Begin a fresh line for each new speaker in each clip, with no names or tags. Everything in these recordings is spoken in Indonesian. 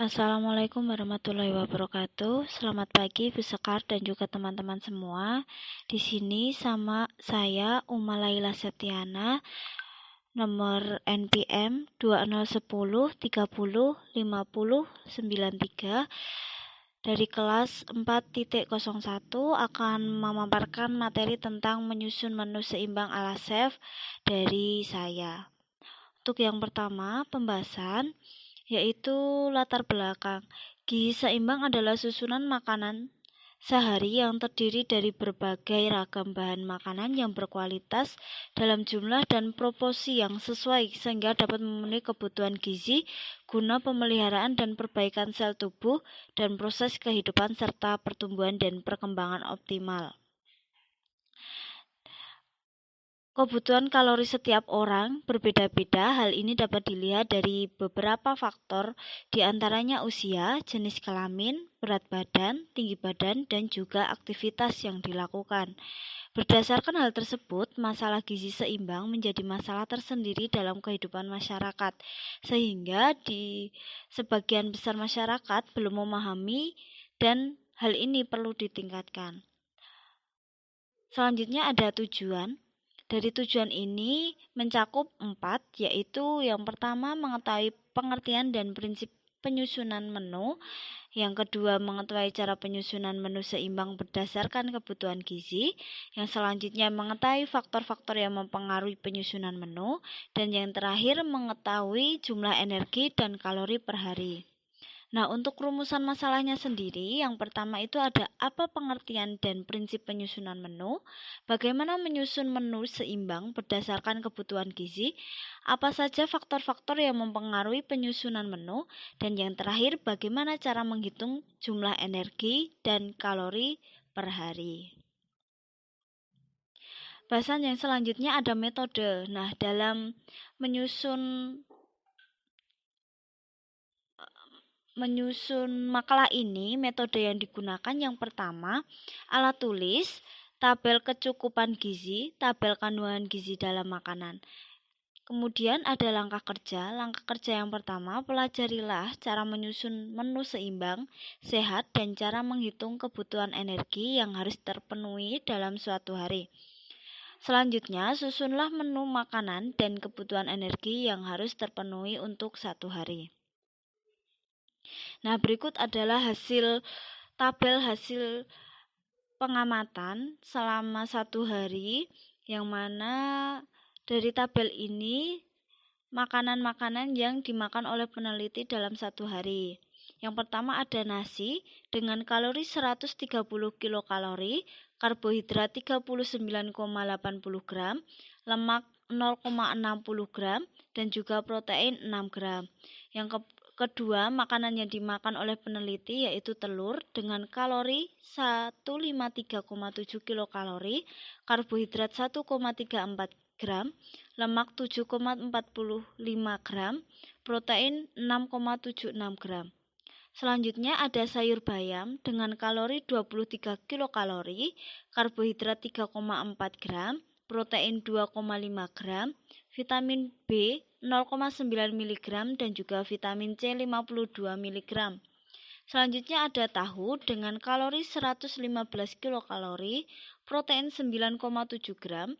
Assalamualaikum warahmatullahi wabarakatuh. Selamat pagi Bu Sekar dan juga teman-teman semua. Di sini sama saya Uma Laila Septiana, nomor NPM 2010305093 dari kelas 4.01 akan memaparkan materi tentang menyusun menu seimbang ala chef dari saya. Untuk yang pertama, pembahasan yaitu latar belakang. Gizi seimbang adalah susunan makanan sehari yang terdiri dari berbagai ragam bahan makanan yang berkualitas dalam jumlah dan proporsi yang sesuai sehingga dapat memenuhi kebutuhan gizi guna pemeliharaan dan perbaikan sel tubuh dan proses kehidupan serta pertumbuhan dan perkembangan optimal. Kebutuhan kalori setiap orang berbeda-beda. Hal ini dapat dilihat dari beberapa faktor, di antaranya usia, jenis kelamin, berat badan, tinggi badan, dan juga aktivitas yang dilakukan. Berdasarkan hal tersebut, masalah gizi seimbang menjadi masalah tersendiri dalam kehidupan masyarakat, sehingga di sebagian besar masyarakat belum memahami dan hal ini perlu ditingkatkan. Selanjutnya ada tujuan. Dari tujuan ini mencakup 4, yaitu yang pertama mengetahui pengertian dan prinsip penyusunan menu, yang kedua mengetahui cara penyusunan menu seimbang berdasarkan kebutuhan gizi, yang selanjutnya mengetahui faktor-faktor yang mempengaruhi penyusunan menu, dan yang terakhir mengetahui jumlah energi dan kalori per hari. Nah, untuk rumusan masalahnya sendiri, yang pertama itu ada apa pengertian dan prinsip penyusunan menu, bagaimana menyusun menu seimbang berdasarkan kebutuhan gizi, apa saja faktor-faktor yang mempengaruhi penyusunan menu, dan yang terakhir bagaimana cara menghitung jumlah energi dan kalori per hari. Bahasan yang selanjutnya ada metode. Nah, dalam menyusun makalah ini, metode yang digunakan yang pertama, alat tulis, tabel kecukupan gizi, tabel kandungan gizi dalam makanan. Kemudian ada langkah kerja. Langkah kerja yang pertama, pelajarilah cara menyusun menu seimbang, sehat, dan cara menghitung kebutuhan energi yang harus terpenuhi dalam suatu hari. Selanjutnya, susunlah menu makanan dan kebutuhan energi yang harus terpenuhi untuk satu hari. Nah, berikut adalah tabel hasil pengamatan selama satu hari, yang mana dari tabel ini makanan-makanan yang dimakan oleh peneliti dalam satu hari. Yang pertama ada nasi dengan kalori 130 kilokalori, karbohidrat 39,80 gram, lemak 0,60 gram, dan juga protein 6 gram. Yang kedua, makanan yang dimakan oleh peneliti yaitu telur dengan kalori 153,7 kilokalori, karbohidrat 1,34 gram, lemak 7,45 gram, protein 6,76 gram. Selanjutnya ada sayur bayam dengan kalori 23 kilokalori, karbohidrat 3,4 gram, protein 2,5 gram, vitamin B 0,9 mg dan juga vitamin C 52 mg. Selanjutnya ada tahu dengan kalori 115 kilokalori, protein 9,7 gram,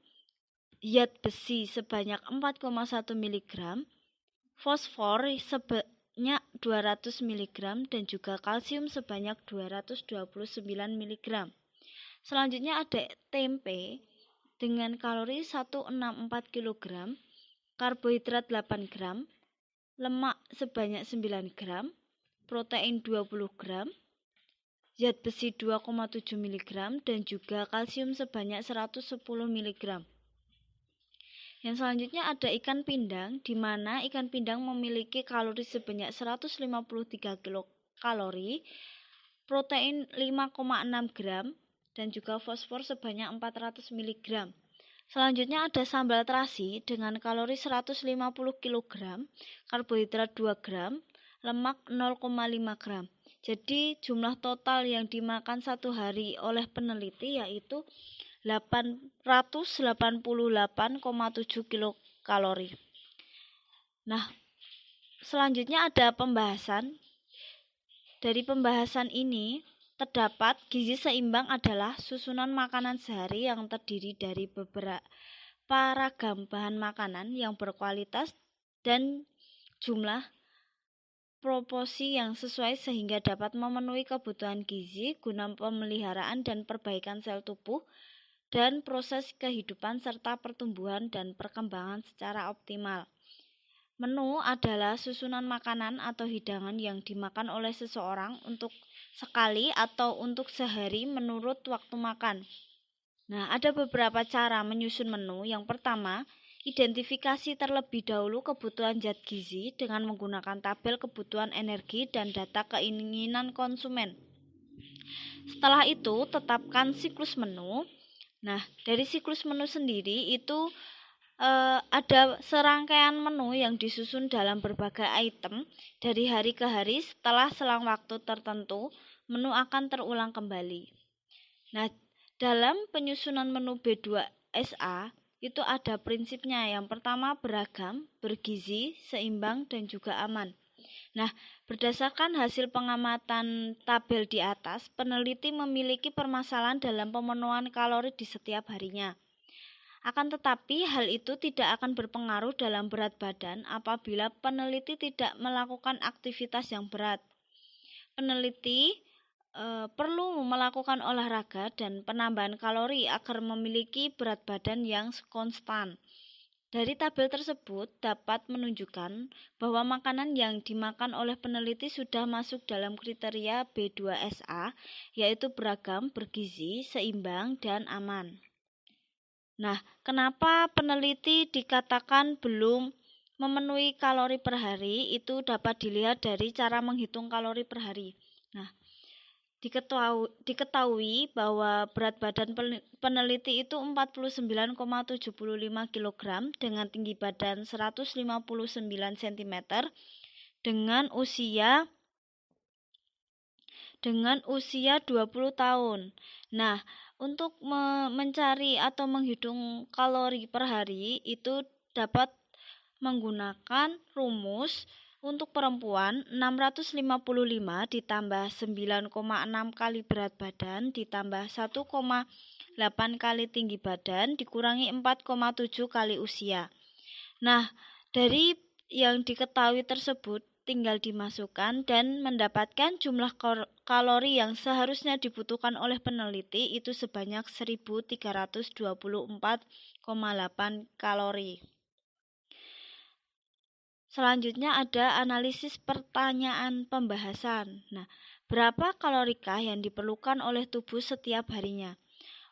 zat besi sebanyak 4,1 mg, fosfor sebanyak 200 mg, dan juga kalsium sebanyak 229 mg. Selanjutnya ada tempe dengan kalori 164 kg, karbohidrat 8 gram, lemak sebanyak 9 gram, protein 20 gram, zat besi 2,7 mg, dan juga kalsium sebanyak 110 mg. Yang selanjutnya ada ikan pindang, di mana ikan pindang memiliki kalori sebanyak 153 kilokalori, protein 5,6 gram, dan juga fosfor sebanyak 400 mg. Selanjutnya ada sambal terasi dengan kalori 150 kg, karbohidrat 2 gram, lemak 0,5 gram. Jadi jumlah total yang dimakan satu hari oleh peneliti yaitu 888,7 kilokalori. Nah, selanjutnya ada pembahasan dari pembahasan ini terdapat gizi seimbang adalah susunan makanan sehari yang terdiri dari beberapa ragam bahan makanan yang berkualitas dan jumlah proporsi yang sesuai sehingga dapat memenuhi kebutuhan gizi guna pemeliharaan dan perbaikan sel tubuh dan proses kehidupan serta pertumbuhan dan perkembangan secara optimal. Menu adalah susunan makanan atau hidangan yang dimakan oleh seseorang untuk sekali atau untuk sehari menurut waktu makan. Nah, ada beberapa cara menyusun menu. Yang pertama, identifikasi terlebih dahulu kebutuhan zat gizi dengan menggunakan tabel kebutuhan energi dan data keinginan konsumen. Setelah itu, tetapkan siklus menu. Nah, dari siklus menu sendiri itu ada serangkaian menu yang disusun dalam berbagai item dari hari ke hari. Setelah selang waktu tertentu, menu akan terulang kembali. Nah, dalam penyusunan menu B2SA itu ada prinsipnya. Yang pertama, beragam, bergizi, seimbang, dan juga aman. Nah, berdasarkan hasil pengamatan tabel di atas, peneliti memiliki permasalahan dalam pemenuhan kalori di setiap harinya. Akan tetapi, hal itu tidak akan berpengaruh dalam berat badan apabila peneliti tidak melakukan aktivitas yang berat. Peneliti perlu melakukan olahraga dan penambahan kalori agar memiliki berat badan yang konstan. Dari tabel tersebut dapat menunjukkan bahwa makanan yang dimakan oleh peneliti sudah masuk dalam kriteria B2SA, yaitu beragam, bergizi, seimbang, dan aman. Nah, kenapa peneliti dikatakan belum memenuhi kalori per hari? Itu dapat dilihat dari cara menghitung kalori per hari. Nah, diketahui bahwa berat badan peneliti itu 49,75 kg dengan tinggi badan 159 cm dengan usia 20 tahun. Nah, untuk mencari atau menghitung kalori per hari itu dapat menggunakan rumus. Untuk perempuan 655 ditambah 9,6 kali berat badan ditambah 1,8 kali tinggi badan dikurangi 4,7 kali usia. Nah, dari yang diketahui tersebut tinggal dimasukkan dan mendapatkan jumlah kalori yang seharusnya dibutuhkan oleh peneliti itu sebanyak 1324,8 kalori. Selanjutnya ada analisis pertanyaan pembahasan. Nah, berapa kalorikah yang diperlukan oleh tubuh setiap harinya?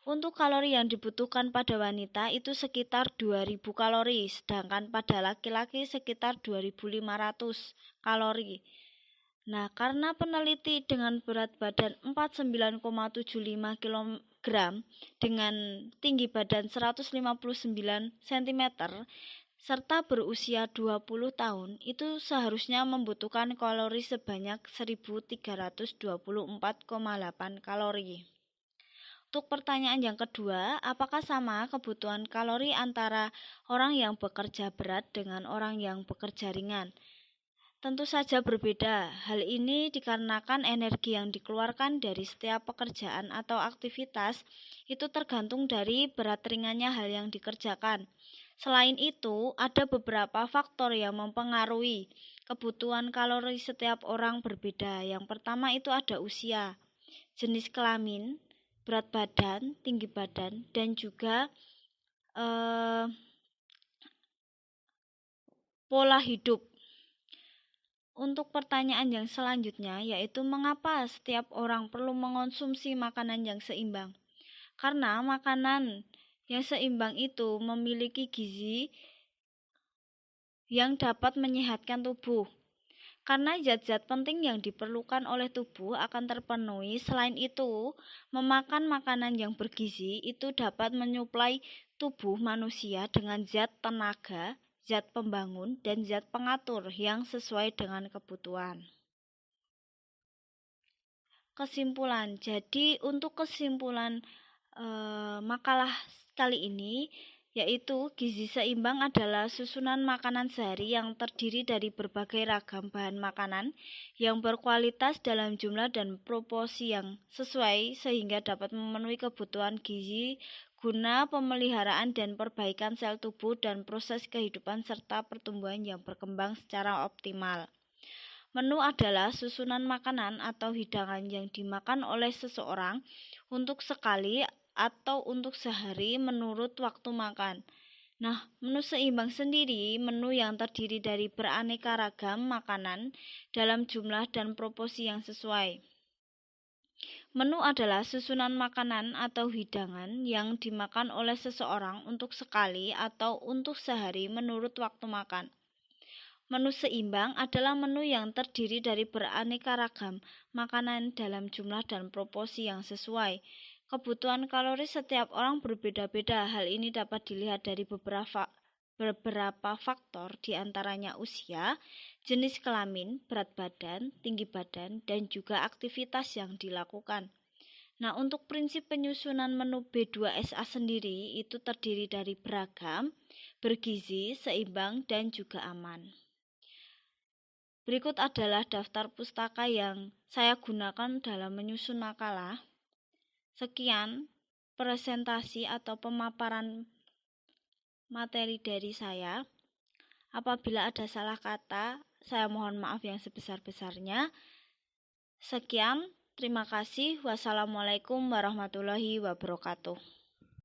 Untuk kalori yang dibutuhkan pada wanita itu sekitar 2000 kalori, sedangkan pada laki-laki sekitar 2500 kalori. Nah, karena peneliti dengan berat badan 49,75 kg dengan tinggi badan 159 cm serta berusia 20 tahun itu seharusnya membutuhkan kalori sebanyak 1324,8 kalori. Untuk pertanyaan yang kedua, apakah sama kebutuhan kalori antara orang yang bekerja berat dengan orang yang bekerja ringan? Tentu saja berbeda. Hal ini dikarenakan energi yang dikeluarkan dari setiap pekerjaan atau aktivitas itu tergantung dari berat ringannya hal yang dikerjakan. Selain itu, ada beberapa faktor yang mempengaruhi kebutuhan kalori setiap orang berbeda. Yang pertama itu ada usia, jenis kelamin, berat badan, tinggi badan, dan juga pola hidup. Untuk pertanyaan yang selanjutnya yaitu mengapa setiap orang perlu mengonsumsi makanan yang seimbang? Karena makanan yang seimbang itu memiliki gizi yang dapat menyehatkan tubuh. Karena zat-zat penting yang diperlukan oleh tubuh akan terpenuhi. Selain itu, memakan makanan yang bergizi itu dapat menyuplai tubuh manusia dengan zat tenaga, zat pembangun, dan zat pengatur yang sesuai dengan kebutuhan. Kesimpulan. Jadi untuk kesimpulan makalah kali ini yaitu gizi seimbang adalah susunan makanan sehari yang terdiri dari berbagai ragam bahan makanan yang berkualitas dalam jumlah dan proporsi yang sesuai sehingga dapat memenuhi kebutuhan gizi guna pemeliharaan dan perbaikan sel tubuh dan proses kehidupan serta pertumbuhan yang berkembang secara optimal. Menu adalah susunan makanan atau hidangan yang dimakan oleh seseorang untuk sekali atau untuk sehari menurut waktu makan. Nah, menu seimbang sendiri menu yang terdiri dari beraneka ragam makanan dalam jumlah dan proporsi yang sesuai. Menu adalah susunan makanan atau hidangan yang dimakan oleh seseorang untuk sekali atau untuk sehari menurut waktu makan. Menu seimbang adalah menu yang terdiri dari beraneka ragam makanan dalam jumlah dan proporsi yang sesuai. Kebutuhan kalori setiap orang berbeda-beda. Hal ini dapat dilihat dari beberapa faktor, di antaranya usia, jenis kelamin, berat badan, tinggi badan, dan juga aktivitas yang dilakukan. Nah, untuk prinsip penyusunan menu B2SA sendiri itu terdiri dari beragam, bergizi, seimbang, dan juga aman. Berikut adalah daftar pustaka yang saya gunakan dalam menyusun makalah. Sekian presentasi atau pemaparan materi dari saya. Apabila ada salah kata, saya mohon maaf yang sebesar-besarnya. Sekian, terima kasih. Wassalamualaikum warahmatullahi wabarakatuh.